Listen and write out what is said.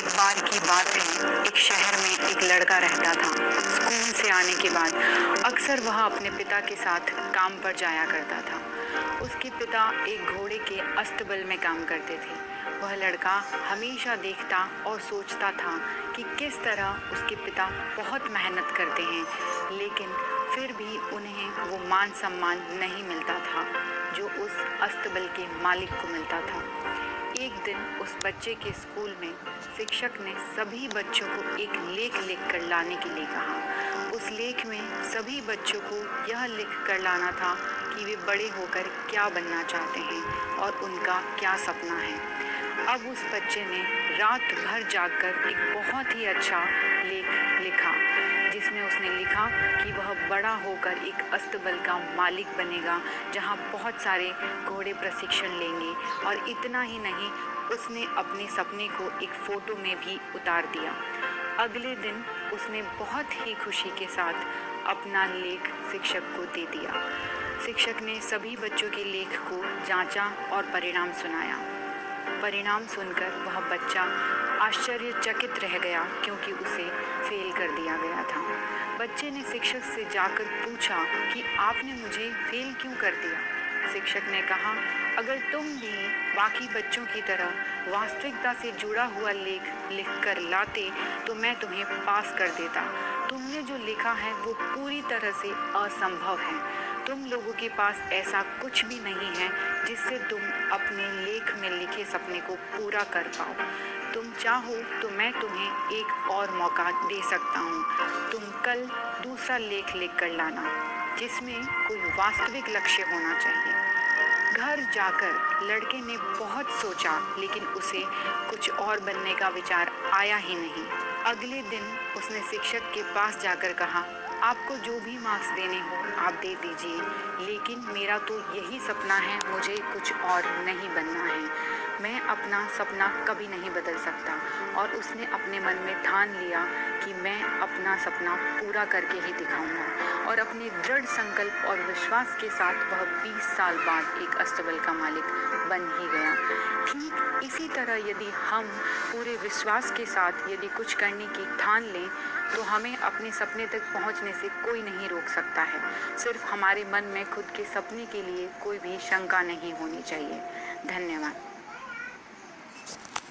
एक बार की बात है, एक शहर में एक लड़का रहता था। स्कूल से आने के बाद अक्सर वह अपने पिता के साथ काम पर जाया करता था। उसके पिता एक घोड़े के अस्तबल में काम करते थे। वह लड़का हमेशा देखता और सोचता था कि किस तरह उसके पिता बहुत मेहनत करते हैं, लेकिन फिर भी उन्हें वो मान सम्मान नहीं मिलता था जो उस अस्तबल के मालिक को मिलता था। एक दिन उस बच्चे के स्कूल में शिक्षक ने सभी बच्चों को एक लेख लिख कर लाने के लिए कहा। उस लेख में सभी बच्चों को यह लिख कर लाना था कि वे बड़े होकर क्या बनना चाहते हैं और उनका क्या सपना है। अब उस बच्चे ने रात भर जागकर एक बहुत ही अच्छा लेख लिखा, जिसमें उसने लिखा कि वह बड़ा होकर एक अस्तबल का मालिक बनेगा, जहां बहुत सारे घोड़े प्रशिक्षण लेंगे। और इतना ही नहीं, उसने अपने सपने को एक फ़ोटो में भी उतार दिया। अगले दिन उसने बहुत ही खुशी के साथ अपना लेख शिक्षक को दे दिया। शिक्षक ने सभी बच्चों के लेख को जांचा और परिणाम सुनाया। परिणाम सुनकर वह बच्चा आश्चर्यचकित रह गया, क्योंकि उसे फेल कर दिया गया था। बच्चे ने शिक्षक से जाकर पूछा कि आपने मुझे फेल क्यों कर दिया। शिक्षक ने कहा, अगर तुम भी बाकी बच्चों की तरह वास्तविकता से जुड़ा हुआ लेख लिख कर लाते तो मैं तुम्हें पास कर देता। तुमने जो लिखा है वो पूरी तरह से असंभव है। तुम लोगों के पास ऐसा कुछ भी नहीं है जिससे तुम अपने लेख में लिखे सपने को पूरा कर पाओ। तुम चाहो तो मैं तुम्हें एक और मौका दे सकता हूँ। तुम कल दूसरा लेख लिख कर लाना, जिसमें कोई वास्तविक लक्ष्य होना चाहिए। घर जाकर लड़के ने बहुत सोचा, लेकिन उसे कुछ और बनने का विचार आया ही नहीं। अगले दिन उसने शिक्षक के पास जाकर कहा, आपको जो भी मार्क्स देने हो आप दे दीजिए, लेकिन मेरा तो यही सपना है, मुझे कुछ और नहीं बनना है। मैं अपना सपना कभी नहीं बदल सकता। और उसने अपने मन में ठान लिया कि मैं अपना सपना पूरा करके ही दिखाऊंगा। और अपने दृढ़ संकल्प और विश्वास के साथ वह 20 साल बाद एक अस्तबल का मालिक बन ही गया। ठीक इसी तरह यदि हम पूरे विश्वास के साथ यदि कुछ करने की ठान लें, तो हमें अपने सपने तक पहुंचने से कोई नहीं रोक सकता है। सिर्फ हमारे मन में खुद के सपने के लिए कोई भी शंका नहीं होनी चाहिए। धन्यवाद।